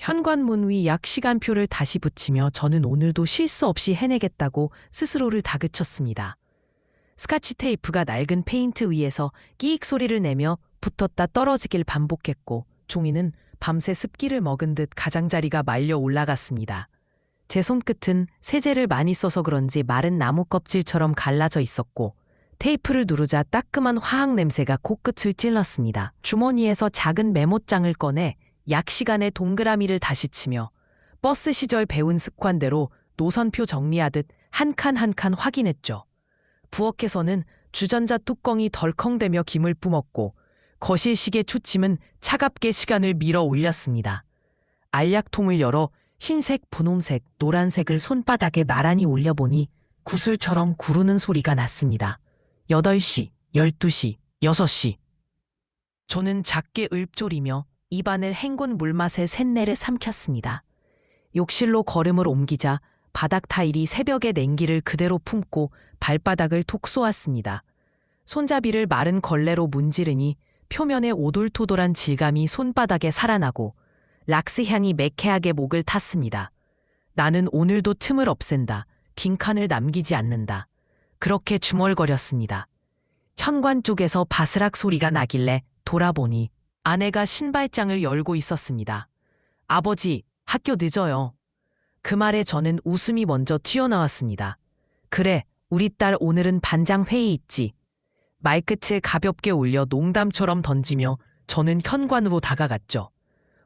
현관문 위 약 시간표를 다시 붙이며 저는 오늘도 실수 없이 해내겠다고 스스로를 다그쳤습니다. 스카치 테이프가 낡은 페인트 위에서 끼익 소리를 내며 붙었다 떨어지길 반복했고 종이는 밤새 습기를 먹은 듯 가장자리가 말려 올라갔습니다. 제 손끝은 세제를 많이 써서 그런지 마른 나무 껍질처럼 갈라져 있었고 테이프를 누르자 따끔한 화학 냄새가 코끝을 찔렀습니다. 주머니에서 작은 메모장을 꺼내 약 시간에 동그라미를 다시 치며 버스 시절 배운 습관대로 노선표 정리하듯 한 칸 한 칸 확인했죠. 부엌에서는 주전자 뚜껑이 덜컹대며 김을 뿜었고 거실 시계 초침은 차갑게 시간을 밀어 올렸습니다. 알약통을 열어 흰색, 분홍색, 노란색을 손바닥에 나란히 올려보니 구슬처럼 구르는 소리가 났습니다. 8시, 12시, 6시. 저는 작게 읊조리며 입안을 헹군 물맛에 쇳내를 삼켰습니다. 욕실로 걸음을 옮기자 바닥 타일이 새벽의 냉기를 그대로 품고 발바닥을 톡 쏘았습니다. 손잡이를 마른 걸레로 문지르니 표면에 오돌토돌한 질감이 손바닥에 살아나고 락스 향이 매캐하게 목을 탔습니다. 나는 오늘도 틈을 없앤다. 빈 칸을 남기지 않는다. 그렇게 중얼거렸습니다. 현관 쪽에서 바스락 소리가 나길래 돌아보니 아내가 신발장을 열고 있었습니다. 아버지, 학교 늦어요. 그 말에 저는 웃음이 먼저 튀어나왔습니다. 그래, 우리 딸 오늘은 반장 회의 있지. 말끝을 가볍게 올려 농담처럼 던지며 저는 현관으로 다가갔죠.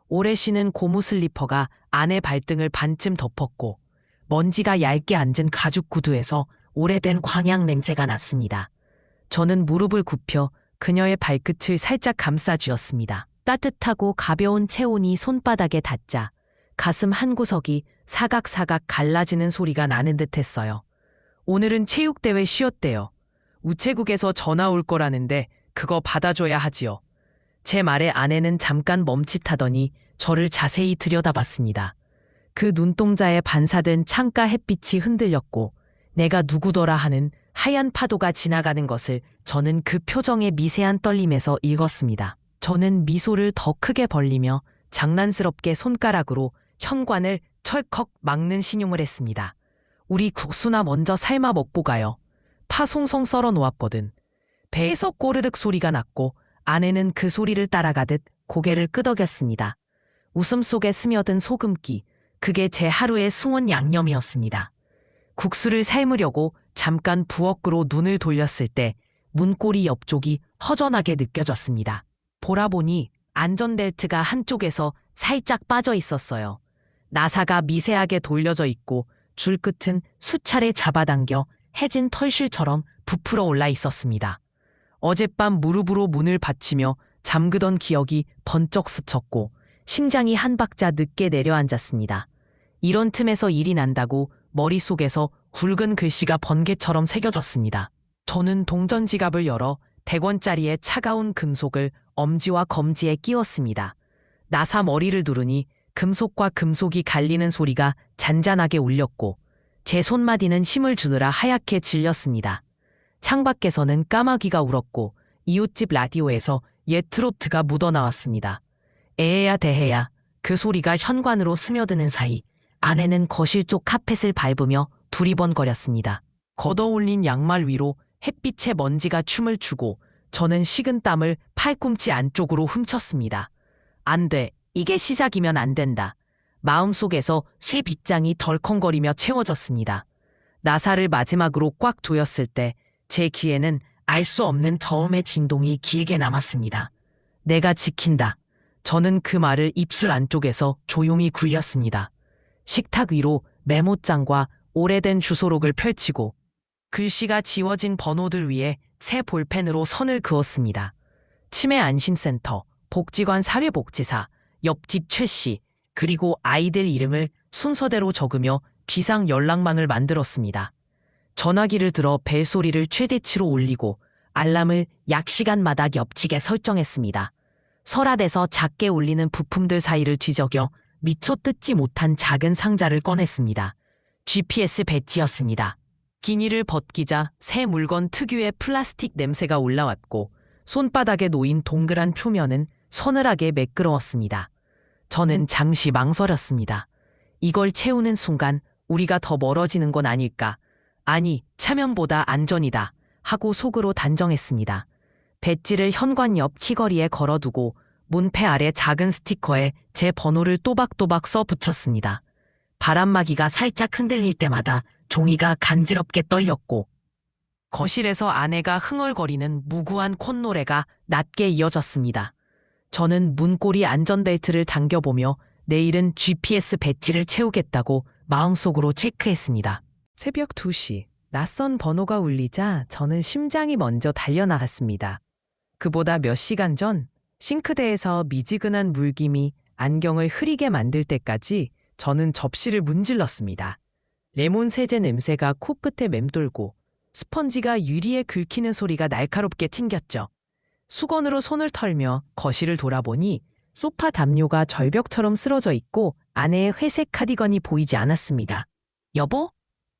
오래 신은 고무 슬리퍼가 아내 발등을 반쯤 덮었고 먼지가 얇게 앉은 가죽 구두에서 오래된 광양 냄새가 났습니다. 저는 무릎을 굽혀 그녀의 발끝을 살짝 감싸쥐었습니다. 따뜻하고 가벼운 체온이 손바닥에 닿자 가슴 한구석이 사각사각 갈라지는 소리가 나는 듯했어요. 오늘은 체육대회 쉬었대요. 우체국에서 전화 올 거라는데 그거 받아줘야 하지요. 제 말에 아내는 잠깐 멈칫하더니 저를 자세히 들여다봤습니다. 그 눈동자에 반사된 창가 햇빛이 흔들렸고 내가 누구더라 하는 하얀 파도가 지나가는 것을 저는 그 표정의 미세한 떨림에서 읽었습니다. 저는 미소를 더 크게 벌리며 장난스럽게 손가락으로 현관을 철컥 막는 신용을 했습니다. 우리 국수나 먼저 삶아 먹고 가요. 파 송송 썰어 놓았거든. 배에서 꼬르륵 소리가 났고 아내는 그 소리를 따라가듯 고개를 끄덕였습니다. 웃음 속에 스며든 소금기, 그게 제 하루의 승원 양념이었습니다. 국수를 삶으려고 잠깐 부엌으로 눈을 돌렸을 때 문고리 옆쪽이 허전하게 느껴졌습니다. 보라보니 안전벨트가 한쪽에서 살짝 빠져 있었어요. 나사가 미세하게 돌려져 있고 줄끝은 수차례 잡아당겨 해진 털실처럼 부풀어 올라 있었습니다. 어젯밤 무릎으로 문을 받치며 잠그던 기억이 번쩍 스쳤고 심장이 한 박자 늦게 내려앉았습니다. 이런 틈에서 일이 난다고 머릿속에서 굵은 글씨가 번개처럼 새겨졌습니다. 저는 동전 지갑을 열어 100원짜리의 차가운 금속을 엄지와 검지에 끼웠습니다. 나사 머리를 두르니 금속과 금속이 갈리는 소리가 잔잔하게 울렸고 제 손마디는 힘을 주느라 하얗게 질렸습니다. 창밖에서는 까마귀가 울었고 이웃집 라디오에서 옛 트로트가 묻어나왔습니다. 에헤야 대해야, 그 소리가 현관으로 스며드는 사이 아내는 거실 쪽 카펫을 밟으며 두리번거렸습니다. 걷어올린 양말 위로 햇빛에 먼지가 춤을 추고 저는 식은 땀을 팔꿈치 안쪽으로 훔쳤습니다. 안 돼. 이게 시작이면 안 된다. 마음속에서 새 빗장이 덜컹거리며 채워졌습니다. 나사를 마지막으로 꽉 조였을 때 제 귀에는 알 수 없는 저음의 진동이 길게 남았습니다. 내가 지킨다. 저는 그 말을 입술 안쪽에서 조용히 굴렸습니다. 식탁 위로 메모장과 오래된 주소록을 펼치고 글씨가 지워진 번호들 위에 새 볼펜으로 선을 그었습니다. 치매안심센터, 복지관 사회복지사, 옆집 최씨, 그리고 아이들 이름을 순서대로 적으며 비상 연락망을 만들었습니다. 전화기를 들어 벨소리를 최대치로 올리고 알람을 약 시간마다 겹치게 설정했습니다. 서랍에서 작게 울리는 부품들 사이를 뒤적여 미처 뜯지 못한 작은 상자를 꺼냈습니다. GPS 배지였습니다. 비닐을 벗기자 새 물건 특유의 플라스틱 냄새가 올라왔고 손바닥에 놓인 동그란 표면은 서늘하게 매끄러웠습니다. 저는 잠시 망설였습니다. 이걸 채우는 순간 우리가 더 멀어지는 건 아닐까? 아니, 차면보다 안전이다. 하고 속으로 단정했습니다. 배지를 현관 옆 키거리에 걸어두고 문패 아래 작은 스티커에 제 번호를 또박또박 써 붙였습니다. 바람막이가 살짝 흔들릴 때마다 종이가 간지럽게 떨렸고 거실에서 아내가 흥얼거리는 무구한 콧노래가 낮게 이어졌습니다. 저는 문고리 안전벨트를 당겨보며 내일은 GPS 배지를 채우겠다고 마음속으로 체크했습니다. 새벽 2시 낯선 번호가 울리자 저는 심장이 먼저 달려나갔습니다. 그보다 몇 시간 전 싱크대에서 미지근한 물김이 안경을 흐리게 만들 때까지 저는 접시를 문질렀습니다. 레몬 세제 냄새가 코끝에 맴돌고 스펀지가 유리에 긁히는 소리가 날카롭게 튕겼죠. 수건으로 손을 털며 거실을 돌아보니 소파 담요가 절벽처럼 쓰러져 있고 아내의 회색 카디건이 보이지 않았습니다. 여보?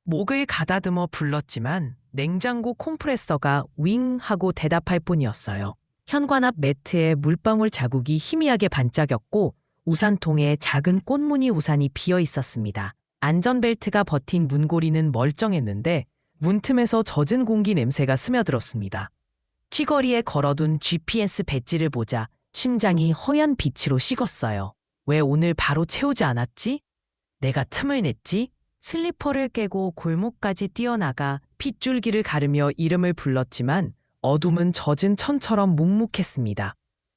목을 가다듬어 불렀지만 냉장고 콤프레서가 윙 하고 대답할 뿐이었어요. 현관 앞 매트에 물방울 자국이 희미하게 반짝였고 우산통에 작은 꽃무늬 우산이 비어 있었습니다. 안전벨트가 버틴 문고리는 멀쩡했는데 문틈에서 젖은 공기 냄새가 스며들었습니다. 키거리에 걸어둔 GPS 배지를 보자 심장이 허연 빛으로 식었어요. 왜 오늘 바로 채우지 않았지? 내가 틈을 냈지? 슬리퍼를 깨고 골목까지 뛰어나가 핏줄기를 가르며 이름을 불렀지만 어둠은 젖은 천처럼 묵묵했습니다.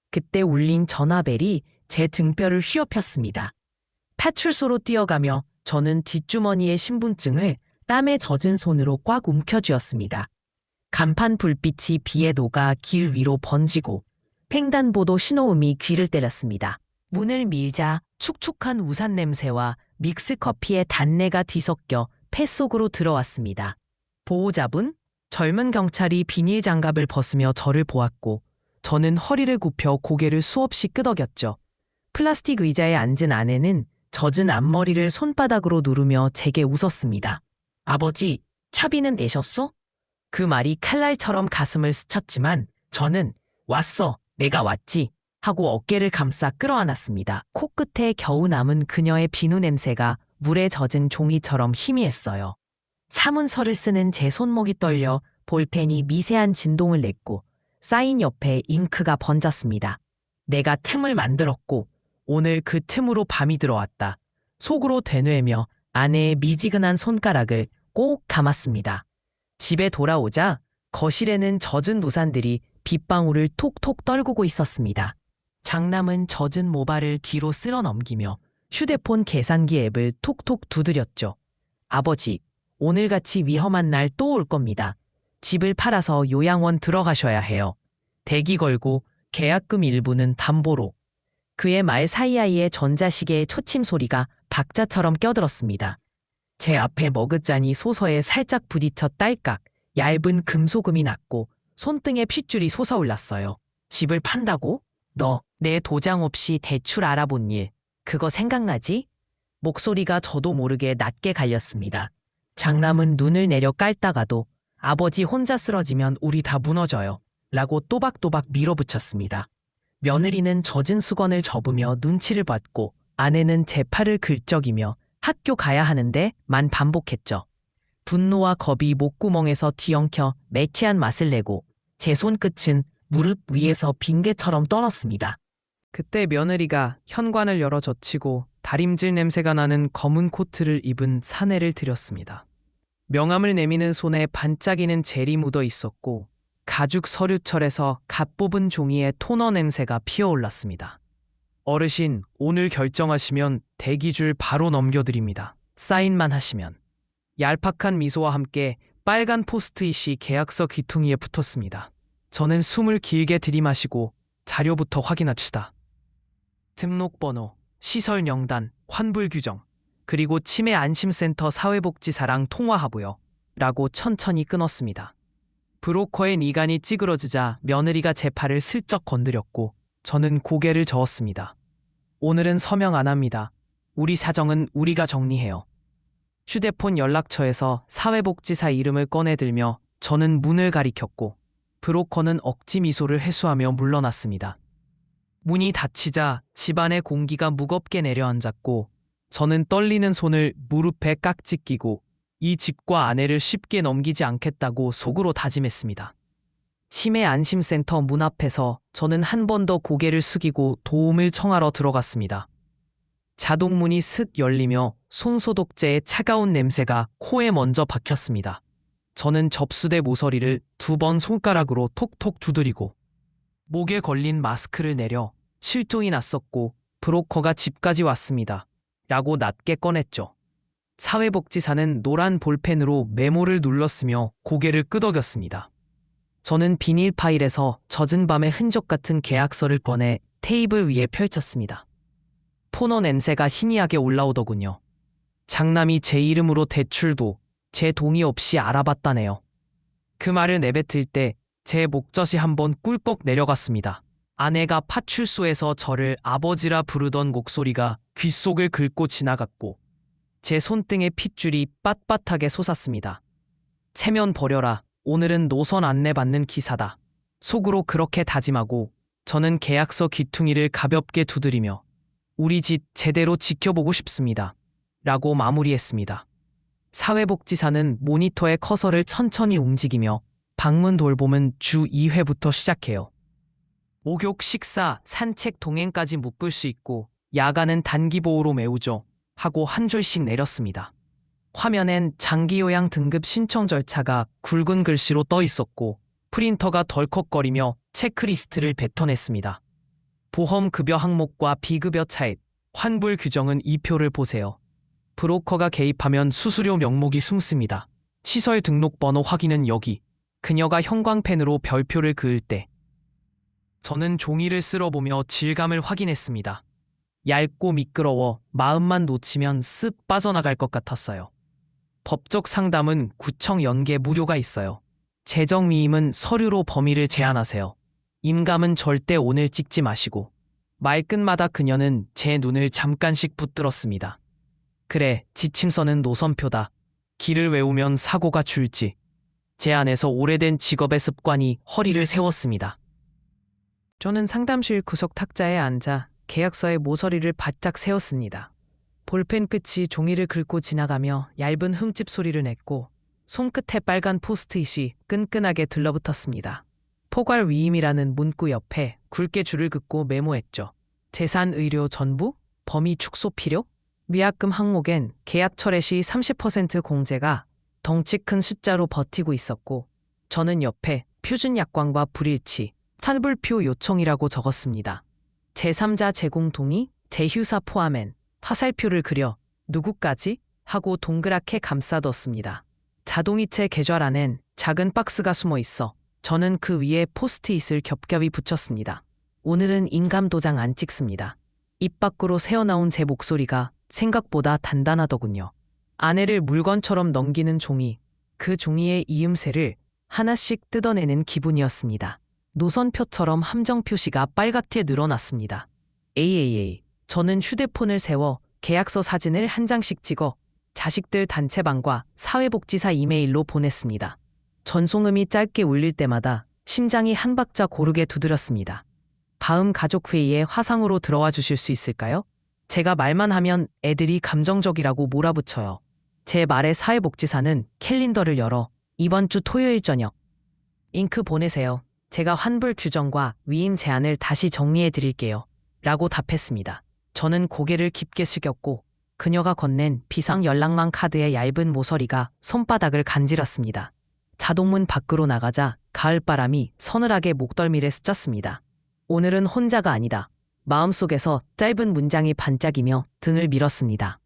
그때 울린 전화벨이 제 등뼈를 휘어폈습니다. 파출소로 뛰어가며 저는 뒷주머니의 신분증을 땀에 젖은 손으로 꽉 움켜쥐었습니다. 간판 불빛이 비에 녹아 길 위로 번지고 횡단보도 신호음이 귀를 때렸습니다. 문을 밀자 축축한 우산 냄새와 믹스커피의 단내가 뒤섞여 폐 속으로 들어왔습니다. 보호자분? 젊은 경찰이 비닐 장갑을 벗으며 저를 보았고 저는 허리를 굽혀 고개를 수없이 끄덕였죠. 플라스틱 의자에 앉은 아내는 젖은 앞머리를 손바닥으로 누르며 제게 웃었습니다. 아버지, 차비는 내셨어? 그 말이 칼날처럼 가슴을 스쳤지만 저는 왔어, 내가 왔지 하고 어깨를 감싸 끌어안았습니다. 코끝에 겨우 남은 그녀의 비누 냄새가 물에 젖은 종이처럼 희미했어요. 사문서를 쓰는 제 손목이 떨려 볼펜이 미세한 진동을 냈고 사인 옆에 잉크가 번졌습니다. 내가 틈을 만들었고 오늘 그 틈으로 밤이 들어왔다. 속으로 되뇌며 아내의 미지근한 손가락을 꼭 감았습니다. 집에 돌아오자 거실에는 젖은 우산들이 빗방울을 톡톡 떨구고 있었습니다. 장남은 젖은 모발을 뒤로 쓸어 넘기며 휴대폰 계산기 앱을 톡톡 두드렸죠. 아버지, 오늘같이 위험한 날 또 올 겁니다. 집을 팔아서 요양원 들어가셔야 해요. 대기 걸고 계약금 일부는 담보로. 그의 말 사이사이에 전자시계의 초침 소리가 박자처럼 껴들었습니다. 제 앞에 머그잔이 소서에 살짝 부딪혀 딸깍 얇은 금소금이 났고 손등에 핏줄이 솟아올랐어요. 집을 판다고? 너 내 도장 없이 대출 알아본 일 그거 생각나지? 목소리가 저도 모르게 낮게 갈렸습니다. 장남은 눈을 내려 깔다가도 아버지 혼자 쓰러지면 우리 다 무너져요. 라고 또박또박 밀어붙였습니다. 며느리는 젖은 수건을 접으며 눈치를 봤고 아내는 제 팔을 긁적이며 학교 가야 하는데 만 반복했죠. 분노와 겁이 목구멍에서 뒤엉켜 매캐한 맛을 내고 제 손끝은 무릎 위에서 빙계처럼 떨었습니다. 그때 며느리가 현관을 열어 젖히고 다림질 냄새가 나는 검은 코트를 입은 사내를 들였습니다. 명함을 내미는 손에 반짝이는 젤이 묻어 있었고 가죽 서류철에서 갓 뽑은 종이에 토너 냄새가 피어올랐습니다. 어르신, 오늘 결정하시면 대기줄 바로 넘겨드립니다. 사인만 하시면. 얄팍한 미소와 함께 빨간 포스트잇이 계약서 귀퉁이에 붙었습니다. 저는 숨을 길게 들이마시고 자료부터 확인합시다. 등록번호, 시설명단, 환불규정, 그리고 치매안심센터 사회복지사랑 통화하고요. 라고 천천히 끊었습니다. 브로커의 니간이 찌그러지자 며느리가 제 팔을 슬쩍 건드렸고 저는 고개를 저었습니다. 오늘은 서명 안 합니다. 우리 사정은 우리가 정리해요. 휴대폰 연락처에서 사회복지사 이름을 꺼내들며 저는 문을 가리켰고 브로커는 억지 미소를 해수하며 물러났습니다. 문이 닫히자 집안의 공기가 무겁게 내려앉았고 저는 떨리는 손을 무릎에 깍지 끼고 이 집과 아내를 쉽게 넘기지 않겠다고 속으로 다짐했습니다. 치매 안심센터 문 앞에서 저는 한 번 더 고개를 숙이고 도움을 청하러 들어갔습니다. 자동문이 슥 열리며 손소독제의 차가운 냄새가 코에 먼저 박혔습니다. 저는 접수대 모서리를 2번 손가락으로 톡톡 두드리고 목에 걸린 마스크를 내려 실종이 났었고 브로커가 집까지 왔습니다. 라고 낮게 꺼냈죠. 사회복지사는 노란 볼펜으로 메모를 눌렀으며 고개를 끄덕였습니다. 저는 비닐 파일에서 젖은 밤의 흔적 같은 계약서를 꺼내 테이블 위에 펼쳤습니다. 토너 냄새가 희미하게 올라오더군요. 장남이 제 이름으로 대출도 제 동의 없이 알아봤다네요. 그 말을 내뱉을 때 제 목젖이 한번 꿀꺽 내려갔습니다. 아내가 파출소에서 저를 아버지라 부르던 목소리가 귓속을 긁고 지나갔고 제 손등에 핏줄이 빳빳하게 솟았습니다. 체면 버려라. 오늘은 노선 안내받는 기사다. 속으로 그렇게 다짐하고 저는 계약서 귀퉁이를 가볍게 두드리며 우리 집 제대로 지켜보고 싶습니다. 라고 마무리했습니다. 사회복지사는 모니터의 커서를 천천히 움직이며 방문 돌봄은 주 2회부터 시작해요. 목욕, 식사, 산책, 동행까지 묶을 수 있고 야간은 단기보호로 메우죠. 하고 한 줄씩 내렸습니다. 화면엔 장기요양 등급 신청 절차가 굵은 글씨로 떠 있었고 프린터가 덜컥거리며 체크리스트를 뱉어냈습니다. 보험급여 항목과 비급여 차액, 환불 규정은 이 표를 보세요. 브로커가 개입하면 수수료 명목이 숨습니다. 시설 등록번호 확인은 여기. 그녀가 형광펜으로 별표를 그을 때 저는 종이를 쓸어보며 질감을 확인했습니다. 얇고 미끄러워 마음만 놓치면 쓱 빠져나갈 것 같았어요. 법적 상담은 구청 연계 무료가 있어요. 재정미임은 서류로 범위를 제한하세요. 임감은 절대 오늘 찍지 마시고. 말끝마다 그녀는 제 눈을 잠깐씩 붙들었습니다. 그래, 지침서는 노선표다. 길을 외우면 사고가 줄지. 제 안에서 오래된 직업의 습관이 허리를 세웠습니다. 저는 상담실 구석 탁자에 앉아 계약서의 모서리를 바짝 세웠습니다. 볼펜 끝이 종이를 긁고 지나가며 얇은 흠집 소리를 냈고 손끝에 빨간 포스트잇이 끈끈하게 들러붙었습니다. 포괄 위임이라는 문구 옆에 굵게 줄을 긋고 메모했죠. 재산 의료 전부? 범위 축소 필요? 위약금 항목엔 계약 철회 시 30% 공제가 덩치 큰 숫자로 버티고 있었고 저는 옆에 표준 약관과 불일치, 환불표 요청이라고 적었습니다. 제3자 제공 동의, 재휴사 포함엔 화살표를 그려 누구까지? 하고 동그랗게 감싸뒀습니다. 자동이체 계좌란엔 작은 박스가 숨어 있어 저는 그 위에 포스트잇을 겹겹이 붙였습니다. 오늘은 인감 도장 안 찍습니다. 입 밖으로 새어나온 제 목소리가 생각보다 단단하더군요. 아내를 물건처럼 넘기는 종이, 그 종이의 이음새를 하나씩 뜯어내는 기분이었습니다. 노선표처럼 함정 표시가 빨갛게 늘어났습니다. AAA. 저는 휴대폰을 세워 계약서 사진을 한 장씩 찍어 자식들 단체방과 사회복지사 이메일로 보냈습니다. 전송음이 짧게 울릴 때마다 심장이 한 박자 고르게 두드렸습니다. 다음 가족회의에 화상으로 들어와 주실 수 있을까요? 제가 말만 하면 애들이 감정적이라고 몰아붙여요. 제 말에 사회복지사는 캘린더를 열어 이번 주 토요일 저녁 잉크 보내세요. 제가 환불 규정과 위임 제한을 다시 정리해 드릴게요. 라고 답했습니다. 저는 고개를 깊게 숙였고 그녀가 건넨 비상 연락망 카드의 얇은 모서리가 손바닥을 간질렀습니다. 자동문 밖으로 나가자 가을바람이 서늘하게 목덜미를 스쳤습니다. 오늘은 혼자가 아니다. 마음속에서 짧은 문장이 반짝이며 등을 밀었습니다.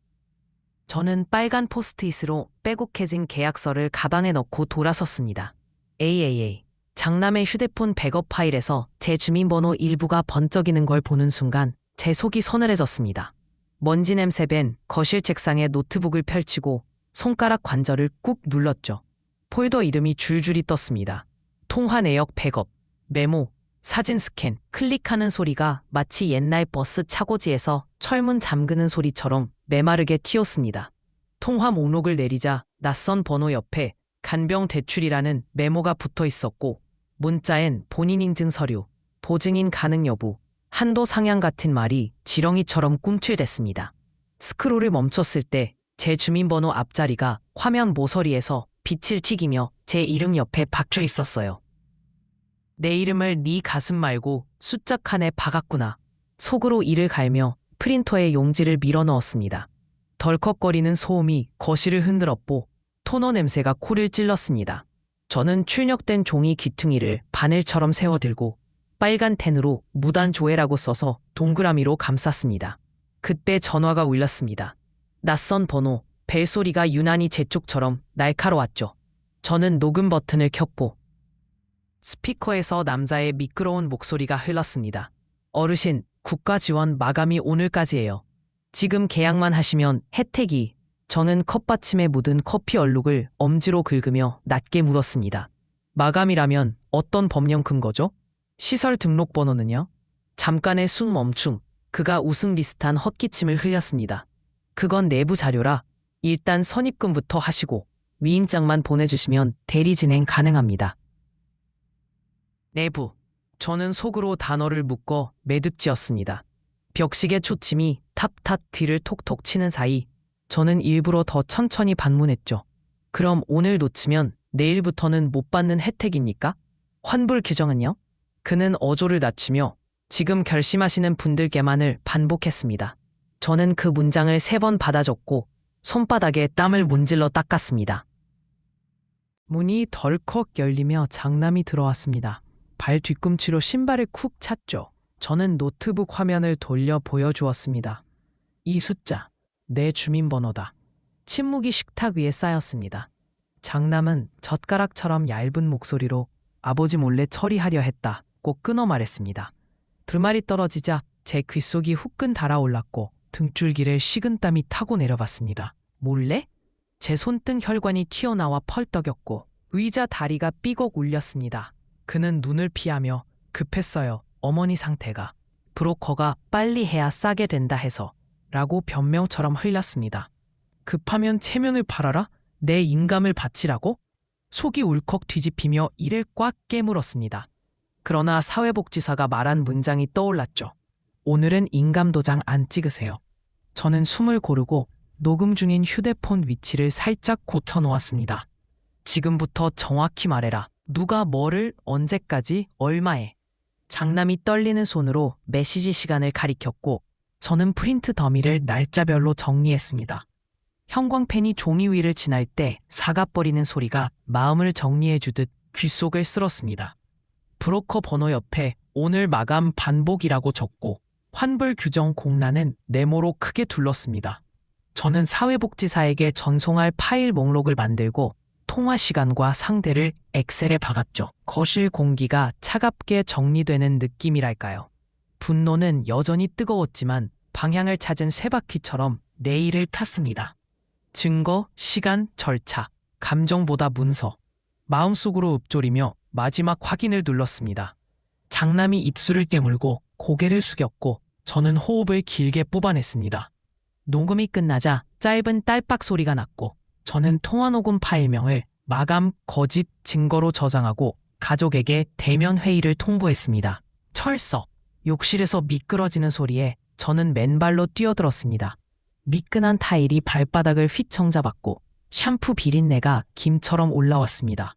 저는 빨간 포스트잇으로 빼곡해진 계약서를 가방에 넣고 돌아섰습니다. AAA. 장남의 휴대폰 백업 파일에서 제 주민번호 일부가 번쩍이는 걸 보는 순간 제 속이 서늘해졌습니다. 먼지 냄새 밴 거실 책상에 노트북을 펼치고 손가락 관절을 꾹 눌렀죠. 폴더 이름이 줄줄이 떴습니다. 통화 내역 백업, 메모, 사진 스캔, 클릭하는 소리가 마치 옛날 버스 차고지에서 철문 잠그는 소리처럼 메마르게 튀었습니다. 통화 목록을 내리자 낯선 번호 옆에 간병 대출이라는 메모가 붙어 있었고 문자엔 본인 인증 서류, 보증인 가능 여부, 한도 상향 같은 말이 지렁이처럼 꿈틀댔습니다. 스크롤을 멈췄을 때 제 주민번호 앞자리가 화면 모서리에서 빛을 튀기며 제 이름 옆에 박혀 있었어요. 내 이름을 네 가슴 말고 숫자 칸에 박았구나. 속으로 이를 갈며 프린터에 용지를 밀어 넣었습니다. 덜컥거리는 소음이 거실을 흔들었고 토너 냄새가 코를 찔렀습니다. 저는 출력된 종이 귀퉁이를 바늘처럼 세워들고 빨간 펜으로 무단 조회라고 써서 동그라미로 감쌌습니다. 그때 전화가 울렸습니다. 낯선 번호, 벨소리가 유난히 제 쪽처럼 날카로웠죠. 저는 녹음 버튼을 켰고 스피커에서 남자의 미끄러운 목소리가 흘렀습니다. 어르신, 국가 지원 마감이 오늘까지예요. 지금 계약만 하시면 혜택이. 저는 컵받침에 묻은 커피 얼룩을 엄지로 긁으며 낮게 물었습니다. 마감이라면 어떤 법령 근거죠? 시설 등록번호는요? 잠깐의 숨 멈춤. 그가 웃음 비슷한 헛기침을 흘렸습니다. 그건 내부 자료라 일단 선입금부터 하시고 위임장만 보내주시면 대리 진행 가능합니다. 내부. 저는 속으로 단어를 묶어 매듭지었습니다. 벽식의 초침이 탑탑 뒤를 톡톡 치는 사이 저는 일부러 더 천천히 반문했죠. 그럼 오늘 놓치면 내일부터는 못 받는 혜택입니까? 환불 규정은요? 그는 어조를 낮추며 지금 결심하시는 분들께만을 반복했습니다. 저는 그 문장을 3번 받아 적고 손바닥에 땀을 문질러 닦았습니다. 문이 덜컥 열리며 장남이 들어왔습니다. 발 뒤꿈치로 신발을 쿡 찼죠. 저는 노트북 화면을 돌려 보여주었습니다. 이 숫자, 내 주민번호다. 침묵이 식탁 위에 쌓였습니다. 장남은 젓가락처럼 얇은 목소리로 아버지 몰래 처리하려 했다. 꼭 끊어 말했습니다. 들말이 떨어지자 제 귓속이 후끈 달아올랐고 등줄기를 식은땀이 타고 내려봤습니다. 몰래? 제 손등 혈관이 튀어나와 펄떡였고 의자 다리가 삐걱 울렸습니다. 그는 눈을 피하며 급했어요. 어머니 상태가. 브로커가 빨리 해야 싸게 된다 해서 라고 변명처럼 흘렸습니다. 급하면 체면을 팔아라? 내 인감을 바치라고? 속이 울컥 뒤집히며 이를 꽉 깨물었습니다. 그러나 사회복지사가 말한 문장이 떠올랐죠. 오늘은 인감도장 안 찍으세요. 저는 숨을 고르고 녹음 중인 휴대폰 위치를 살짝 고쳐놓았습니다. 지금부터 정확히 말해라. 누가 뭐를 언제까지 얼마에. 장남이 떨리는 손으로 메시지 시간을 가리켰고 저는 프린트 더미를 날짜별로 정리했습니다. 형광펜이 종이 위를 지날 때 사각거리는 소리가 마음을 정리해주듯 귓속을 쓸었습니다. 브로커 번호 옆에 오늘 마감 반복이라고 적고 환불 규정 공란은 네모로 크게 둘렀습니다. 저는 사회복지사에게 전송할 파일 목록을 만들고 통화 시간과 상대를 엑셀에 박았죠. 거실 공기가 차갑게 정리되는 느낌이랄까요. 분노는 여전히 뜨거웠지만 방향을 찾은 쇠바퀴처럼 레일을 탔습니다. 증거, 시간, 절차, 감정보다 문서. 마음속으로 읊조리며 마지막 확인을 눌렀습니다. 장남이 입술을 깨물고 고개를 숙였고 저는 호흡을 길게 뽑아냈습니다. 녹음이 끝나자 짧은 딸박 소리가 났고 저는 통화녹음 파일명을 마감, 거짓, 증거로 저장하고 가족에게 대면 회의를 통보했습니다. 철석. 욕실에서 미끄러지는 소리에 저는 맨발로 뛰어들었습니다. 미끈한 타일이 발바닥을 휘청잡았고 샴푸 비린내가 김처럼 올라왔습니다.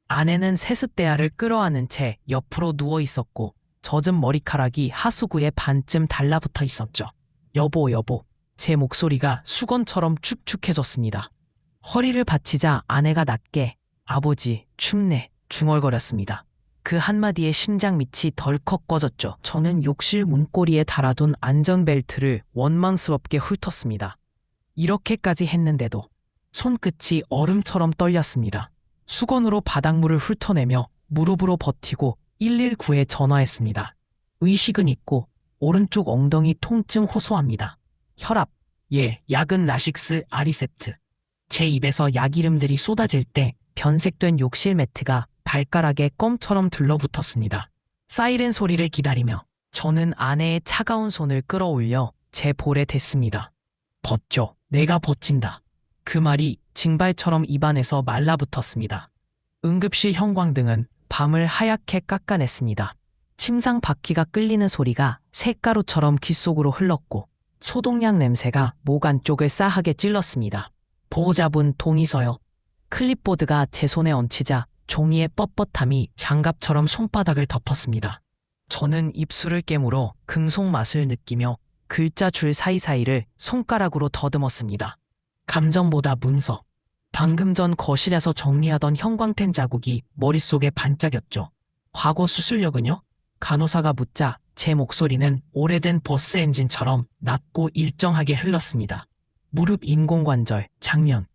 아내는 세숫대야를 끌어안은 채 옆으로 누워 있었고 젖은 머리카락이 하수구에 반쯤 달라붙어 있었죠. 여보, 여보. 제 목소리가 수건처럼 축축해졌습니다. 허리를 받치자 아내가 낮게 아버지, 춥네, 중얼거렸습니다. 그 한마디에 심장 밑이 덜컥 꺼졌죠. 저는 욕실 문고리에 달아둔 안전벨트를 원망스럽게 훑었습니다. 이렇게까지 했는데도 손끝이 얼음처럼 떨렸습니다. 수건으로 바닥물을 훑어내며 무릎으로 버티고 119에 전화했습니다. 의식은 있고 오른쪽 엉덩이 통증 호소합니다. 혈압, 예, 약은 라식스 아리세트. 제 입에서 약 이름들이 쏟아질 때 변색된 욕실 매트가 발가락에 껌처럼 들러붙었습니다. 사이렌 소리를 기다리며 저는 아내의 차가운 손을 끌어올려 제 볼에 댔습니다. 버텨, 내가 버틴다. 그 말이 징발처럼 입안에서 말라붙었습니다. 응급실 형광등은 밤을 하얗게 깎아냈습니다. 침상 바퀴가 끌리는 소리가 쇳가루처럼 귓속으로 흘렀고 소독약 냄새가 목 안쪽을 싸하게 찔렀습니다. 보호자분 동의서요. 클립보드가 제 손에 얹히자 종이의 뻣뻣함이 장갑처럼 손바닥을 덮었습니다. 저는 입술을 깨물어 금속 맛을 느끼며 글자 줄 사이사이를 손가락으로 더듬었습니다. 감정보다 문서. 방금 전 거실에서 정리하던 형광펜 자국이 머릿속에 반짝였죠. 과거 수술력은요? 간호사가 묻자 제 목소리는 오래된 버스 엔진처럼 낮고 일정하게 흘렀습니다. 무릎 인공관절, 장면.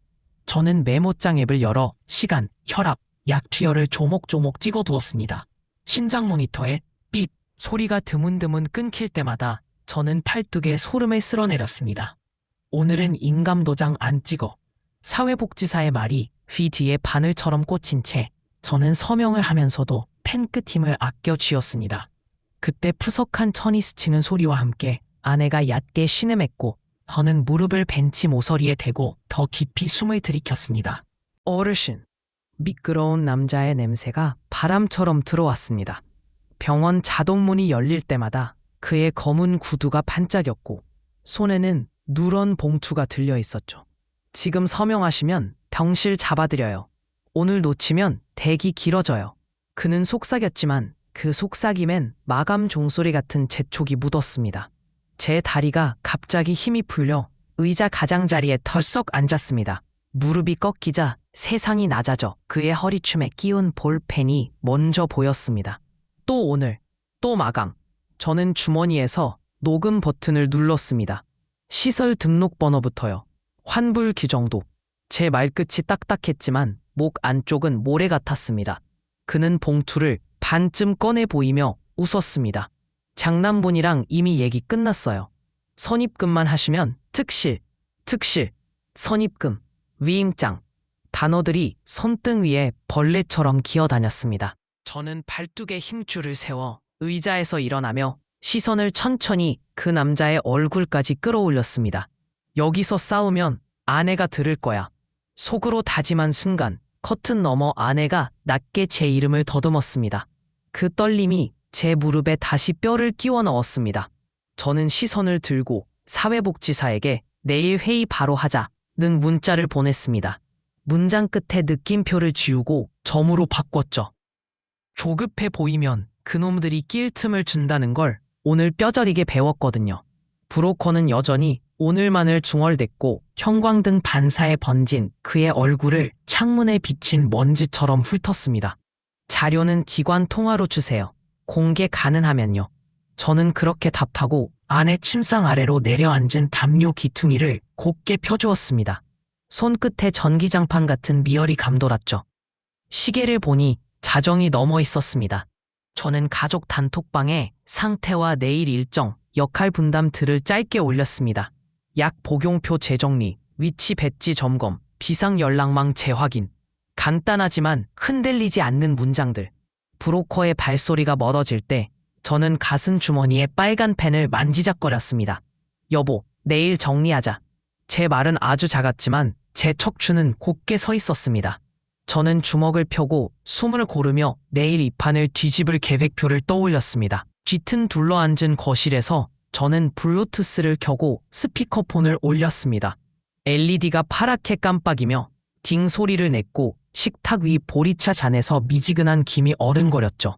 저는 메모장 앱을 열어 시간, 혈압, 약 투여를 조목조목 찍어두었습니다. 심장 모니터에 삐 소리가 드문드문 끊길 때마다 저는 팔뚝에 소름을 쓸어내렸습니다. 오늘은 인감도장 안 찍어. 사회복지사의 말이 귀 뒤에 바늘처럼 꽂힌 채 저는 서명을 하면서도 펜 끝 힘을 아껴 쥐었습니다. 그때 푸석한 천이 스치는 소리와 함께 아내가 얕게 신음했고 저는 무릎을 벤치 모서리에 대고 더 깊이 숨을 들이켰습니다. 어르신. 미끄러운 남자의 냄새가 바람처럼 들어왔습니다. 병원 자동문이 열릴 때마다 그의 검은 구두가 반짝였고 손에는 누런 봉투가 들려 있었죠. 지금 서명하시면 병실 잡아드려요. 오늘 놓치면 대기 길어져요. 그는 속삭였지만 그 속삭임엔 마감 종소리 같은 재촉이 묻었습니다. 제 다리가 갑자기 힘이 풀려 의자 가장자리에 털썩 앉았습니다. 무릎이 꺾이자 세상이 낮아져 그의 허리춤에 끼운 볼펜이 먼저 보였습니다. 또 오늘, 또 마감. 저는 주머니에서 녹음 버튼을 눌렀습니다. 시설 등록번호부터요. 환불 규정도. 제 말끝이 딱딱했지만 목 안쪽은 모래 같았습니다. 그는 봉투를 반쯤 꺼내 보이며 웃었습니다. 장남분이랑 이미 얘기 끝났어요. 선입금만 하시면 특실, 선입금, 위임장. 단어들이 손등 위에 벌레처럼 기어다녔습니다. 저는 팔뚝에 힘줄을 세워 의자에서 일어나며 시선을 천천히 그 남자의 얼굴까지 끌어올렸습니다. 여기서 싸우면 아내가 들을 거야. 속으로 다짐한 순간 커튼 너머 아내가 낮게 제 이름을 더듬었습니다. 그 떨림이 제 무릎에 다시 뼈를 끼워 넣었습니다. 저는 시선을 들고 사회복지사에게 내일 회의 바로 하자는 문자를 보냈습니다. 문장 끝에 느낌표를 지우고 점으로 바꿨죠. 조급해 보이면 그놈들이 낄 틈을 준다는 걸 오늘 뼈저리게 배웠거든요. 브로커는 여전히 오늘만을 중얼댔고 형광등 반사에 번진 그의 얼굴을 창문에 비친 먼지처럼 훑었습니다. 자료는 기관 통화로 주세요. 공개 가능하면요. 저는 그렇게 답하고 아내 침상 아래로 내려앉은 담요 기퉁이를 곱게 펴주었습니다. 손끝에 전기장판 같은 미열이 감돌았죠. 시계를 보니 자정이 넘어 있었습니다. 저는 가족 단톡방에 상태와 내일 일정, 역할 분담들을 짧게 올렸습니다. 약 복용표 재정리, 위치 배지 점검, 비상 연락망 재확인. 간단하지만 흔들리지 않는 문장들. 브로커의 발소리가 멀어질 때 저는 가슴 주머니에 빨간 펜을 만지작거렸습니다. 여보, 내일 정리하자. 제 말은 아주 작았지만 제 척추는 곧게 서 있었습니다. 저는 주먹을 펴고 숨을 고르며 내일 이 판을 뒤집을 계획표를 떠올렸습니다. 뒤튼 둘러앉은 거실에서 저는 블루투스를 켜고 스피커폰을 올렸습니다. LED가 파랗게 깜빡이며 딩 소리를 냈고 식탁 위 보리차 잔에서 미지근한 김이 어른거렸죠.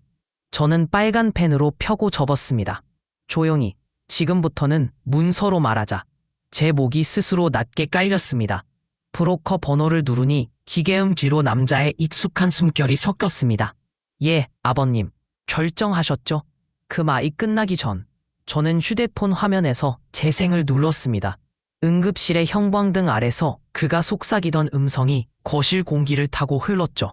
저는 빨간 펜으로 펴고 접었습니다. 조용히, 지금부터는 문서로 말하자. 제 목이 스스로 낮게 깔렸습니다. 브로커 번호를 누르니 기계음 뒤로 남자의 익숙한 숨결이 섞였습니다. 예, 아버님. 결정하셨죠? 그 말이 끝나기 전 저는 휴대폰 화면에서 재생을 눌렀습니다. 응급실의 형광등 아래서 그가 속삭이던 음성이 거실 공기를 타고 흘렀죠.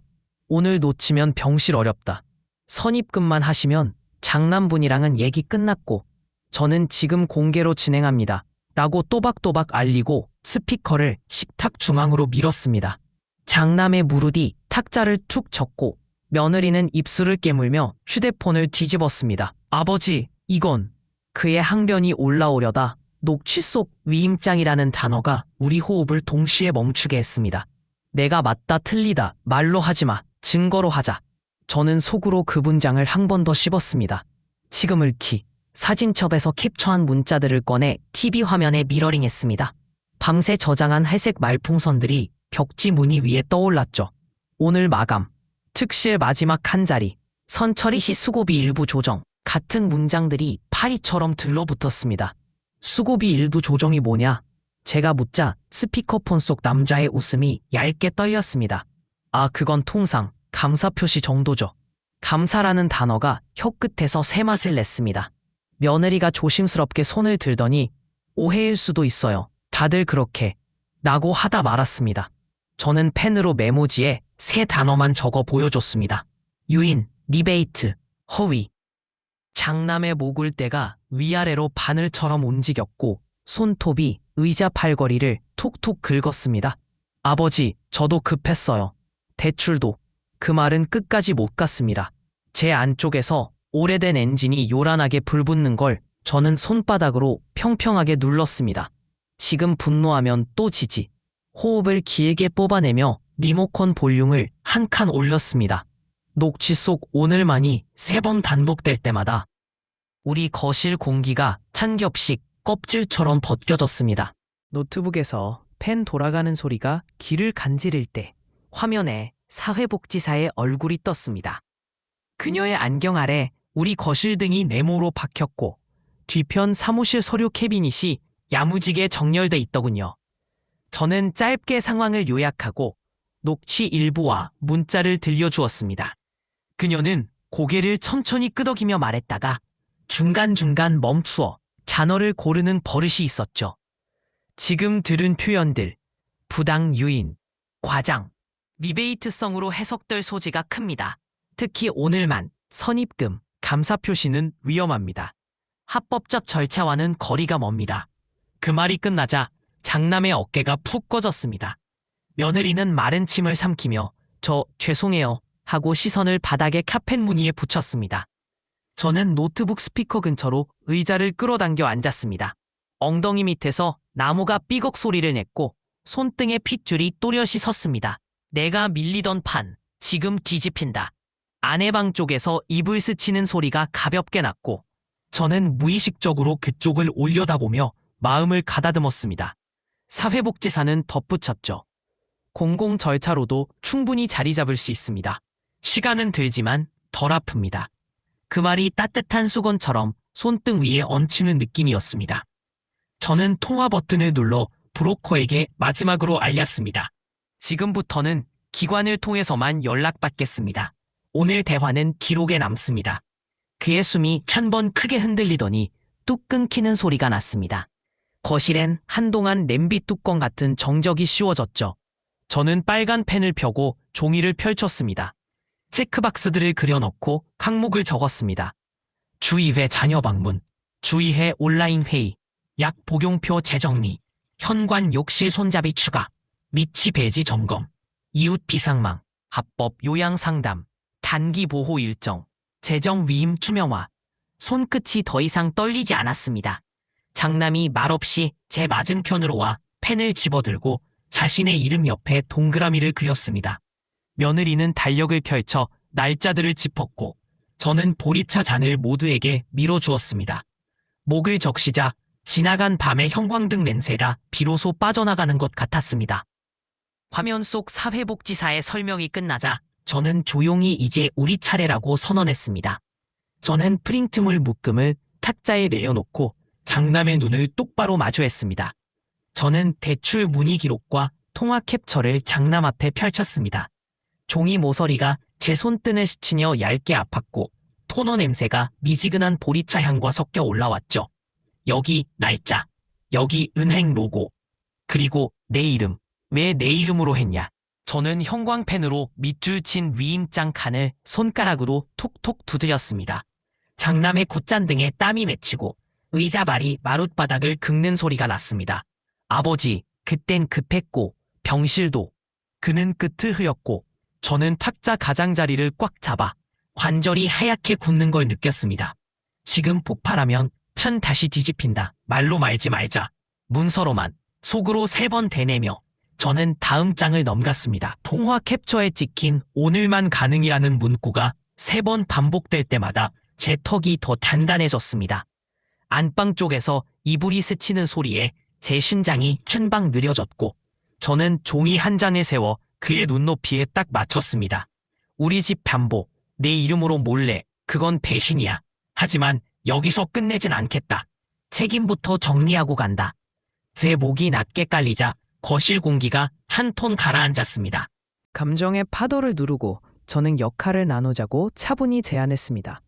오늘 놓치면 병실 어렵다. 선입금만 하시면 장남분이랑은 얘기 끝났고 저는 지금 공개로 진행합니다. 라고 또박또박 알리고 스피커를 식탁 중앙으로 밀었습니다. 장남의 무릎이 탁자를 툭 쳤고 며느리는 입술을 깨물며 휴대폰을 뒤집었습니다. 아버지, 이건. 그의 항변이 올라오려다 녹취 속 위임장이라는 단어가 우리 호흡을 동시에 멈추게 했습니다. 내가 맞다 틀리다 말로 하지 마. 증거로 하자. 저는 속으로 그 문장을 한 번 더 씹었습니다. 지금을 키 사진첩에서 캡처한 문자들을 꺼내 TV 화면에 미러링했습니다. 밤새 저장한 회색 말풍선들이 벽지 무늬 위에 떠올랐죠. 오늘 마감, 특시의 마지막 한 자리, 선처리 시 수고비 일부 조정 같은 문장들이 파이처럼 들러붙었습니다. 수고비 일부 조정이 뭐냐? 제가 묻자 스피커폰 속 남자의 웃음이 얇게 떨렸습니다. 아, 그건 통상 감사 표시 정도죠. 감사라는 단어가 혀끝에서 새맛을 냈습니다. 며느리가 조심스럽게 손을 들더니 오해일 수도 있어요. 다들 그렇게 라고 하다 말았습니다. 저는 펜으로 메모지에 세 단어만 적어 보여줬습니다. 유인, 리베이트, 허위. 장남의 목을대가 위아래로 바늘처럼 움직였고 손톱이 의자 팔걸이를 톡톡 긁었습니다. 아버지, 저도 급했어요. 대출도. 그 말은 끝까지 못 갔습니다. 제 안쪽에서 오래된 엔진이 요란하게 불붙는 걸 저는 손바닥으로 평평하게 눌렀습니다. 지금 분노하면 또 지지. 호흡을 길게 뽑아내며 리모컨 볼륨을 한 칸 올렸습니다. 녹취 속 오늘만이 3번 반복될 때마다 우리 거실 공기가 한 겹씩 껍질처럼 벗겨졌습니다. 노트북에서 펜 돌아가는 소리가 귀를 간지릴 때 화면에 사회복지사의 얼굴이 떴습니다. 그녀의 안경 아래 우리 거실 등이 네모로 박혔고 뒤편 사무실 서류 캐비닛이 야무지게 정렬돼 있더군요. 저는 짧게 상황을 요약하고 녹취 일부와 문자를 들려주었습니다. 그녀는 고개를 천천히 끄덕이며 말했다가 중간중간 멈추어 단어를 고르는 버릇이 있었죠. 지금 들은 표현들, 부당 유인, 과장, 리베이트성으로 해석될 소지가 큽니다. 특히 오늘만, 선입금, 감사 표시는 위험합니다. 합법적 절차와는 거리가 멉니다. 그 말이 끝나자 장남의 어깨가 푹 꺼졌습니다. 며느리는 마른 침을 삼키며 저 죄송해요 하고 시선을 바닥의 카펫 무늬에 붙였습니다. 저는 노트북 스피커 근처로 의자를 끌어당겨 앉았습니다. 엉덩이 밑에서 나무가 삐걱 소리를 냈고 손등에 핏줄이 또렷이 섰습니다. 내가 밀리던 판, 지금 뒤집힌다. 아내 방 쪽에서 이불 스치는 소리가 가볍게 났고 저는 무의식적으로 그쪽을 올려다보며 마음을 가다듬었습니다. 사회복지사는 덧붙였죠. 공공 절차로도 충분히 자리 잡을 수 있습니다. 시간은 들지만 덜 아픕니다. 그 말이 따뜻한 수건처럼 손등 위에 얹히는 느낌이었습니다. 저는 통화 버튼을 눌러 브로커에게 마지막으로 알렸습니다. 지금부터는 기관을 통해서만 연락받겠습니다. 오늘 대화는 기록에 남습니다. 그의 숨이 한 번 크게 흔들리더니 뚝 끊기는 소리가 났습니다. 거실엔 한동안 냄비 뚜껑 같은 정적이 씌워졌죠. 저는 빨간 펜을 펴고 종이를 펼쳤습니다. 체크박스들을 그려넣고 항목을 적었습니다. 주의회 자녀 방문, 주의회 온라인 회의, 약 복용표 재정리, 현관 욕실 손잡이 추가, 미치 배지 점검, 이웃 비상망, 합법 요양 상담, 단기 보호 일정, 재정 위임 투명화. 손끝이 더 이상 떨리지 않았습니다. 장남이 말없이 제 맞은편으로 와 펜을 집어들고 자신의 이름 옆에 동그라미를 그렸습니다. 며느리는 달력을 펼쳐 날짜들을 짚었고 저는 보리차 잔을 모두에게 밀어주었습니다. 목을 적시자 지나간 밤의 형광등 냄새가 비로소 빠져나가는 것 같았습니다. 화면 속 사회복지사의 설명이 끝나자 저는 조용히 이제 우리 차례라고 선언했습니다. 저는 프린트물 묶음을 탁자에 내려놓고 장남의 눈을 똑바로 마주했습니다. 저는 대출 문의 기록과 통화 캡처를 장남 앞에 펼쳤습니다. 종이 모서리가 제 손등을 스치며 얇게 아팠고 토너 냄새가 미지근한 보리차 향과 섞여 올라왔죠. 여기 날짜, 여기 은행 로고, 그리고 내 이름. 왜 내 이름으로 했냐? 저는 형광펜으로 밑줄 친 위임장 칸을 손가락으로 톡톡 두드렸습니다. 장남의 콧잔등에 땀이 맺히고 의자발이 마룻바닥을 긁는 소리가 났습니다. 아버지, 그땐 급했고 병실도. 그는 끝을 흐렸고 저는 탁자 가장자리를 꽉 잡아 관절이 하얗게 굳는 걸 느꼈습니다. 지금 폭발하면 편 다시 뒤집힌다. 말로 말지 말자. 문서로만 속으로 3번 되뇌며 저는 다음 장을 넘겼습니다. 통화 캡처에 찍힌 오늘만 가능이라는 문구가 3번 반복될 때마다 제 턱이 더 단단해졌습니다. 안방 쪽에서 이불이 스치는 소리에 제 심장이 한방 느려졌고 저는 종이 한 장을 세워 그의 눈높이에 딱 맞췄습니다. 우리 집 담보, 내 이름으로 몰래, 그건 배신이야. 하지만 여기서 끝내진 않겠다. 책임부터 정리하고 간다. 제 목이 낮게 깔리자 거실 공기가 한 톤 가라앉았습니다. 감정의 파도를 누르고 저는 역할을 나누자고 차분히 제안했습니다.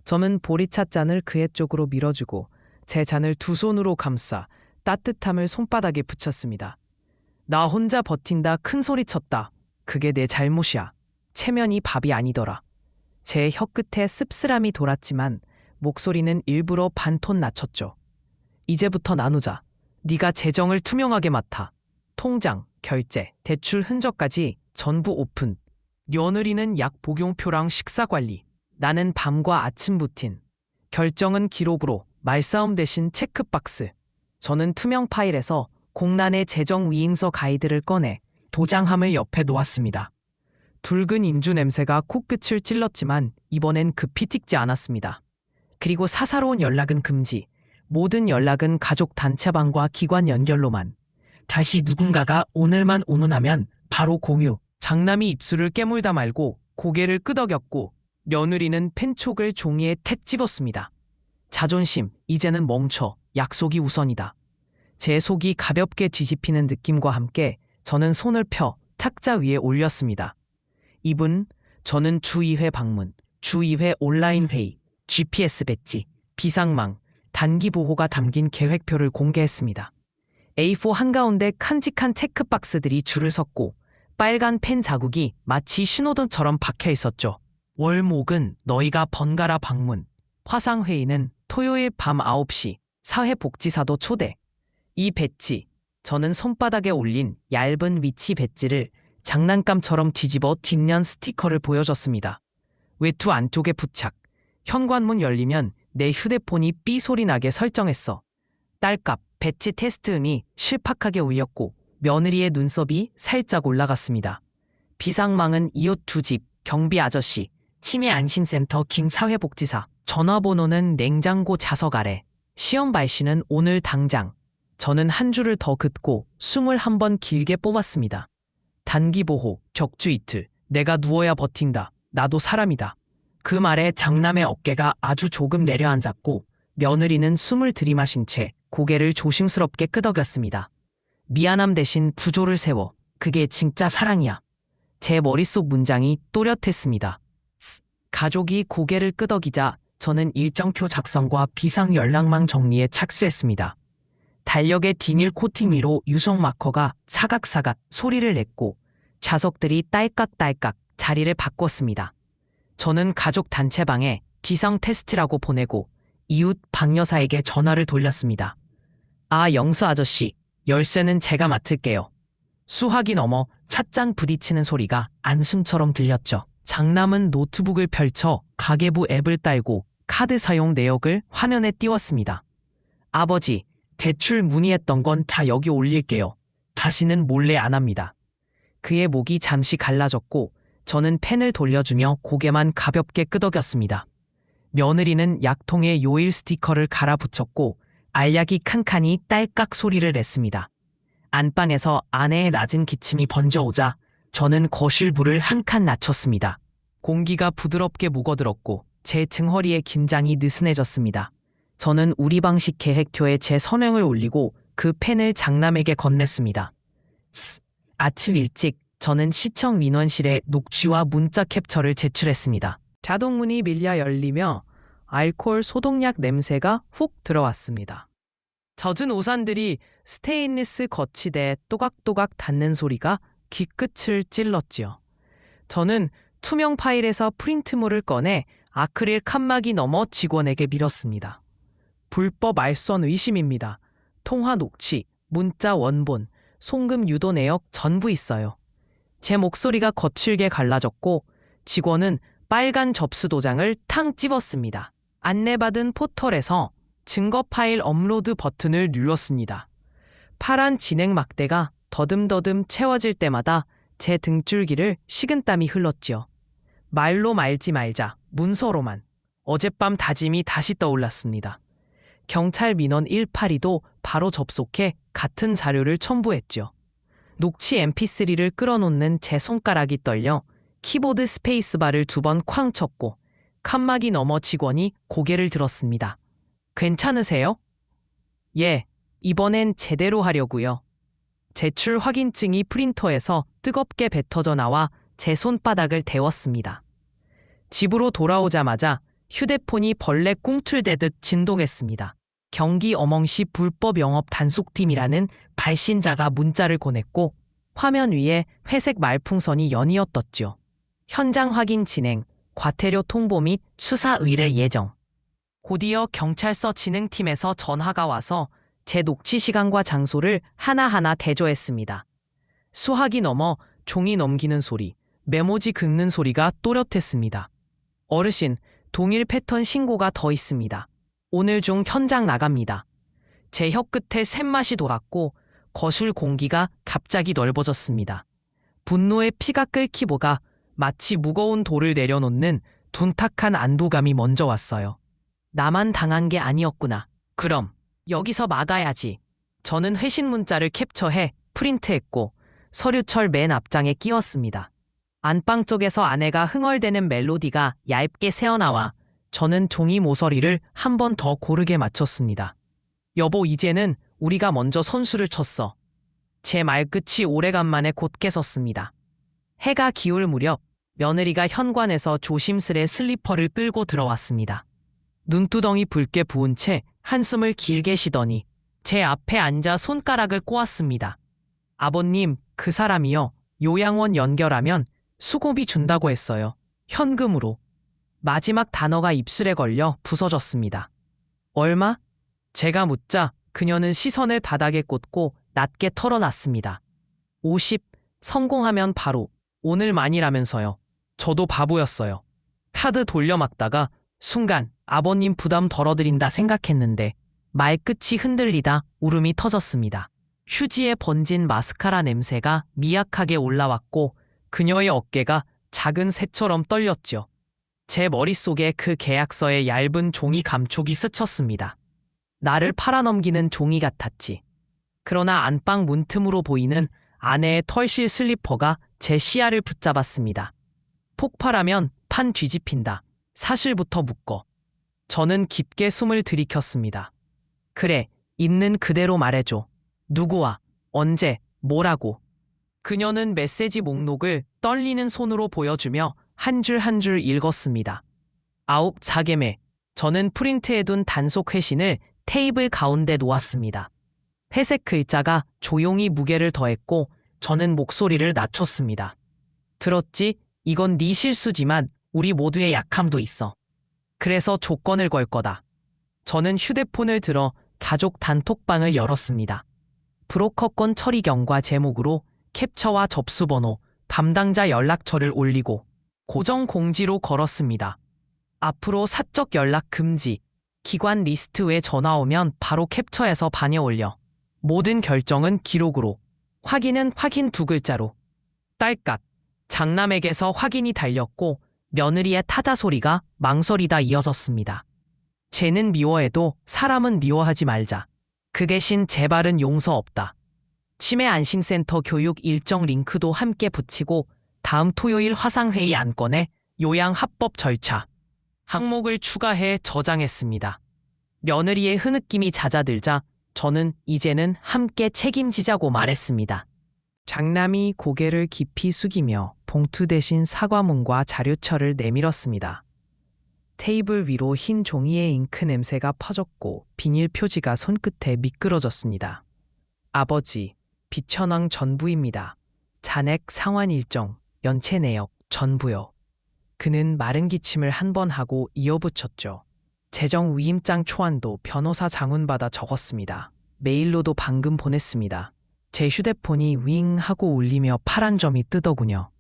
저는 보리차 잔을 그의 쪽으로 밀어주고 제 잔을 두 손으로 감싸 따뜻함을 손바닥에 붙였습니다. 나 혼자 버틴다 큰 소리 쳤다. 그게 내 잘못이야. 체면이 밥이 아니더라. 제 혀끝에 씁쓸함이 돌았지만 목소리는 일부러 반톤 낮췄죠. 이제부터 나누자. 네가 재정을 투명하게 맡아. 통장, 결제, 대출 흔적까지 전부 오픈. 며느리는 약 복용표랑 식사 관리. 나는 밤과 아침 루틴. 결정은 기록으로, 말싸움 대신 체크박스. 저는 투명 파일에서 공란의 재정 위임서 가이드를 꺼내 도장함을 옆에 놓았습니다. 붉은 인주 냄새가 코끝을 찔렀지만 이번엔 급히 찍지 않았습니다. 그리고 사사로운 연락은 금지. 모든 연락은 가족 단체방과 기관 연결로만. 다시 누군가가 오늘만 오는하면 바로 공유. 장남이 입술을 깨물다 말고 고개를 끄덕였고 며느리는 펜촉을 종이에 택 집었습니다. 자존심, 이제는 멈춰. 약속이 우선이다. 제 속이 가볍게 뒤집히는 느낌과 함께 저는 손을 펴 탁자 위에 올렸습니다. 이분, 저는 주 2회 방문, 주 2회 온라인 회의, GPS 배지, 비상망, 단기 보호가 담긴 계획표를 공개했습니다. A4 한가운데 칸직한 체크박스들이 줄을 섰고 빨간 펜 자국이 마치 신호등처럼 박혀 있었죠. 월목은 너희가 번갈아 방문, 화상회의는 토요일 밤 9시, 사회복지사도 초대. 이 배지, 저는 손바닥에 올린 얇은 위치 배지를 장난감처럼 뒤집어 뒷면 스티커를 보여줬습니다. 외투 안쪽에 부착. 현관문 열리면 내 휴대폰이 삐 소리 나게 설정했어. 딸깍 배치 테스트음이 실팍하게 울렸고 며느리의 눈썹이 살짝 올라갔습니다. 비상망은 이웃 2집, 경비 아저씨, 치매 안심센터 김 사회복지사. 전화번호는 냉장고 자석 아래. 시험 발시는 오늘 당장. 저는 한 줄을 더 긋고 숨을 한 번 길게 뽑았습니다. 단기 보호, 격주 이틀. 내가 누워야 버틴다. 나도 사람이다. 그 말에 장남의 어깨가 아주 조금 내려앉았고 며느리는 숨을 들이마신 채 고개를 조심스럽게 끄덕였습니다. 미안함 대신 구조를 세워. 그게 진짜 사랑이야. 제 머릿속 문장이 또렷했습니다. 가족이 고개를 끄덕이자 저는 일정표 작성과 비상 연락망 정리에 착수했습니다. 달력의 비닐 코팅 위로 유성 마커가 사각사각 소리를 냈고 좌석들이 딸깍딸깍 자리를 바꿨습니다. 저는 가족 단체방에 비상 테스트라고 보내고 이웃 박 여사에게 전화를 돌렸습니다. 아, 영수 아저씨, 열쇠는 제가 맡을게요. 수화기 넘어 찻잔 부딪히는 소리가 안심처럼 들렸죠. 장남은 노트북을 펼쳐 가계부 앱을 딸고 카드 사용 내역을 화면에 띄웠습니다. 아버지, 대출 문의했던 건 다 여기 올릴게요. 다시는 몰래 안 합니다. 그의 목이 잠시 갈라졌고 저는 펜을 돌려주며 고개만 가볍게 끄덕였습니다. 며느리는 약통에 요일 스티커를 갈아붙였고 알약이 칸칸이 딸깍 소리를 냈습니다. 안방에서 아내의 낮은 기침이 번져오자 저는 거실 불을 한 칸 낮췄습니다. 공기가 부드럽게 묵어들었고 제 등허리의 긴장이 느슨해졌습니다. 저는 우리 방식 계획표에 제 선행을 올리고 그 펜을 장남에게 건넸습니다. 아침 일찍 저는 시청 민원실에 녹취와 문자 캡처를 제출했습니다. 자동문이 밀려 열리며 알코올 소독약 냄새가 훅 들어왔습니다. 젖은 오산들이 스테인리스 거치대에 또각또각 닿는 소리가 귀끝을 찔렀지요. 저는 투명 파일에서 프린트물을 꺼내 아크릴 칸막이 넘어 직원에게 밀었습니다. 불법 알선 의심입니다. 통화 녹취, 문자 원본, 송금 유도 내역 전부 있어요. 제 목소리가 거칠게 갈라졌고 직원은 빨간 접수 도장을 탕 집었습니다. 안내받은 포털에서 증거 파일 업로드 버튼을 눌렀습니다. 파란 진행 막대가 더듬더듬 채워질 때마다 제 등줄기를 식은땀이 흘렀지요. 말로 말지 말자, 문서로만. 어젯밤 다짐이 다시 떠올랐습니다. 경찰 민원 182도 바로 접속해 같은 자료를 첨부했죠. 녹취 mp3를 끌어놓는 제 손가락이 떨려 키보드 스페이스바를 2번 쾅 쳤고 칸막이 너머 직원이 고개를 들었습니다. 괜찮으세요? 예, 이번엔 제대로 하려고요. 제출 확인증이 프린터에서 뜨겁게 뱉어져 나와 제 손바닥을 데웠습니다. 집으로 돌아오자마자 휴대폰이 벌레 꿈틀대듯 진동했습니다. 경기 어멍시 불법 영업 단속팀이라는 발신자가 문자를 보냈고 화면 위에 회색 말풍선이 연이어 떴죠. 현장 확인 진행, 과태료 통보 및 수사 의뢰 예정. 곧이어 경찰서 진흥팀에서 전화가 와서 제 녹취 시간과 장소를 하나하나 대조했습니다. 수학이 넘어 종이 넘기는 소리, 메모지 긁는 소리가 또렷했습니다. 어르신, 동일 패턴 신고가 더 있습니다. 오늘 중 현장 나갑니다. 제 혀끝에 샘맛이 돌았고 거실 공기가 갑자기 넓어졌습니다. 분노의 피가 끓기보가 마치 무거운 돌을 내려놓는 둔탁한 안도감이 먼저 왔어요. 나만 당한 게 아니었구나. 그럼 여기서 막아야지. 저는 회신 문자를 캡처해 프린트했고 서류철 맨 앞장에 끼웠습니다. 안방 쪽에서 아내가 흥얼대는 멜로디가 얇게 새어나와 저는 종이 모서리를 한 번 더 고르게 맞췄습니다. 여보, 이제는 우리가 먼저 선수를 쳤어. 제 말끝이 오래간만에 곧게 섰습니다. 해가 기울 무렵 며느리가 현관에서 조심스레 슬리퍼를 끌고 들어왔습니다. 눈두덩이 붉게 부은 채 한숨을 길게 쉬더니 제 앞에 앉아 손가락을 꼬았습니다. 아버님, 그 사람이요. 요양원 연결하면 수고비 준다고 했어요. 현금으로. 마지막 단어가 입술에 걸려 부서졌습니다. 얼마? 제가 묻자 그녀는 시선을 바닥에 꽂고 낮게 털어놨습니다. 50, 성공하면 바로. 오늘만이라면서요. 저도 바보였어요. 카드 돌려막다가 순간 아버님 부담 덜어드린다 생각했는데 말끝이 흔들리다 울음이 터졌습니다. 휴지에 번진 마스카라 냄새가 미약하게 올라왔고 그녀의 어깨가 작은 새처럼 떨렸죠. 제 머릿속에 그 계약서의 얇은 종이 감촉이 스쳤습니다. 나를 팔아넘기는 종이 같았지. 그러나 안방 문틈으로 보이는 아내의 털실 슬리퍼가 제 시야를 붙잡았습니다. 폭발하면 판 뒤집힌다. 사실부터 묶어. 저는 깊게 숨을 들이켰습니다. 그래, 있는 그대로 말해줘. 누구와, 언제, 뭐라고. 그녀는 메시지 목록을 떨리는 손으로 보여주며 한 줄 한 줄 읽었습니다. 9 자개매. 저는 프린트해둔 단속 회신을 테이블 가운데 놓았습니다. 회색 글자가 조용히 무게를 더했고 저는 목소리를 낮췄습니다. 들었지? 이건 네 실수지만 우리 모두의 약함도 있어. 그래서 조건을 걸 거다. 저는 휴대폰을 들어 가족 단톡방을 열었습니다. 브로커건 처리경과 제목으로 캡처와 접수번호, 담당자 연락처를 올리고 고정 공지로 걸었습니다. 앞으로 사적 연락 금지, 기관 리스트 외 전화 오면 바로 캡처해서 반에 올려. 모든 결정은 기록으로. 확인은 확인 2글자로. 딸깍. 장남에게서 확인이 달렸고 며느리의 타자 소리가 망설이다 이어졌습니다. 쟤는 미워해도 사람은 미워하지 말자. 그 대신 제발은 용서 없다. 치매 안심센터 교육 일정 링크도 함께 붙이고 다음 토요일 화상회의 안건에 요양 합법 절차 항목을 추가해 저장했습니다. 며느리의 흐느낌이 잦아들자 저는 이제는 함께 책임지자고 말했습니다. 장남이 고개를 깊이 숙이며 봉투 대신 사과문과 자료처를 내밀었습니다. 테이블 위로 흰 종이에 잉크 냄새가 퍼졌고 비닐 표지가 손끝에 미끄러졌습니다. 아버지, 비천왕 전부입니다. 잔액 상환 일정, 연체 내역, 전부요. 그는 마른 기침을 한 번 하고 이어붙였죠. 재정 위임장 초안도 변호사 장훈받아 적었습니다. 메일로도 방금 보냈습니다. 제 휴대폰이 윙 하고 울리며 파란 점이 뜨더군요.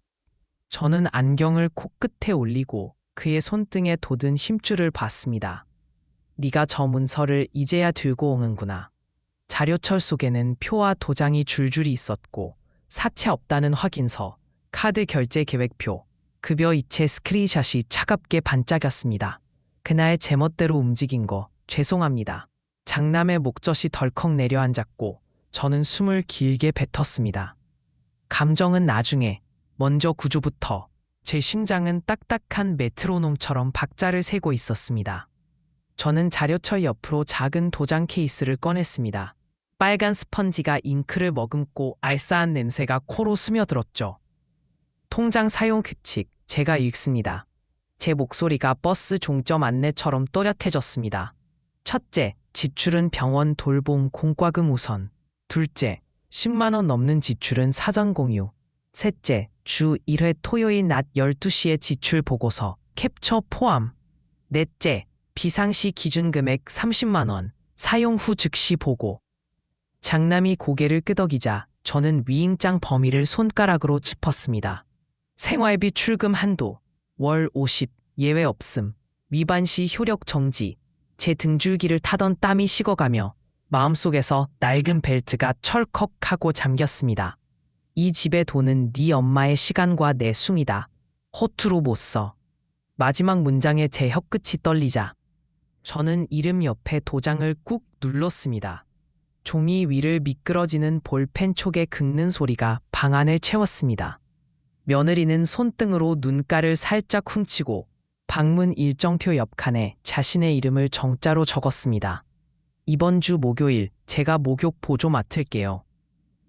저는 안경을 코끝에 올리고 그의 손등에 돋은 힘줄을 봤습니다. 네가 저 문서를 이제야 들고 오는구나. 자료철 속에는 표와 도장이 줄줄이 있었고 사채 없다는 확인서, 카드 결제 계획표, 급여 이체 스크린샷이 차갑게 반짝였습니다. 그날 제멋대로 움직인 거 죄송합니다. 장남의 목젖이 덜컥 내려앉았고 저는 숨을 길게 뱉었습니다. 감정은 나중에, 먼저 구조부터. 제 심장은 딱딱한 메트로놈처럼 박자를 세고 있었습니다. 저는 자료처 옆으로 작은 도장 케이스를 꺼냈습니다. 빨간 스펀지가 잉크를 머금고 알싸한 냄새가 코로 스며들었죠. 통장 사용 규칙, 제가 읽습니다. 제 목소리가 버스 종점 안내처럼 또렷해졌습니다. 첫째, 지출은 병원 돌봄 공과금 우선. 둘째, 10만 원 넘는 지출은 사전 공유. 셋째, 주 1회 토요일 낮 12시에 지출 보고서, 캡처 포함. 넷째, 비상시 기준 금액 30만 원, 사용 후 즉시 보고. 장남이 고개를 끄덕이자 저는 위임장 범위를 손가락으로 짚었습니다. 생활비 출금 한도, 월 50, 예외 없음, 위반 시 효력 정지. 제 등줄기를 타던 땀이 식어가며 마음속에서 낡은 벨트가 철컥하고 잠겼습니다. 이 집의 돈은 네 엄마의 시간과 내 숭이다. 허투루 못 써. 마지막 문장에 제 혀끝이 떨리자 저는 이름 옆에 도장을 꾹 눌렀습니다. 종이 위를 미끄러지는 볼펜 촉에 긁는 소리가 방안을 채웠습니다. 며느리는 손등으로 눈가를 살짝 훔치고 방문 일정표 옆칸에 자신의 이름을 정자로 적었습니다. 이번 주 목요일 제가 목욕 보조 맡을게요.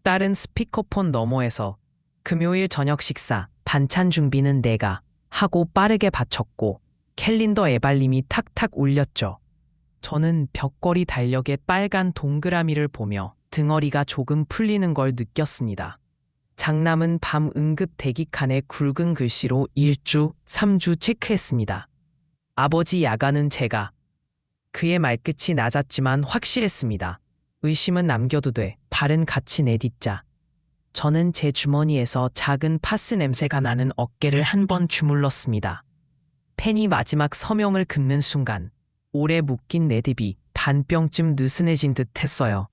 딸은 스피커폰 너머에서 금요일 저녁 식사, 반찬 준비는 내가 하고 빠르게 바쳤고 캘린더 애발림이 탁탁 울렸죠. 저는 벽걸이 달력의 빨간 동그라미를 보며 등허리가 조금 풀리는 걸 느꼈습니다. 장남은 밤 응급 대기칸에 굵은 글씨로 1주, 3주 체크했습니다. 아버지 야간은 제가. 그의 말끝이 낮았지만 확실했습니다. 의심은 남겨도 돼. 발은 같이 내딛자. 저는 제 주머니에서 작은 파스 냄새가 나는 어깨를 한 번 주물렀습니다. 펜이 마지막 서명을 긋는 순간 오래 묶인 내듭이 반뼘쯤 느슨해진 듯 했어요.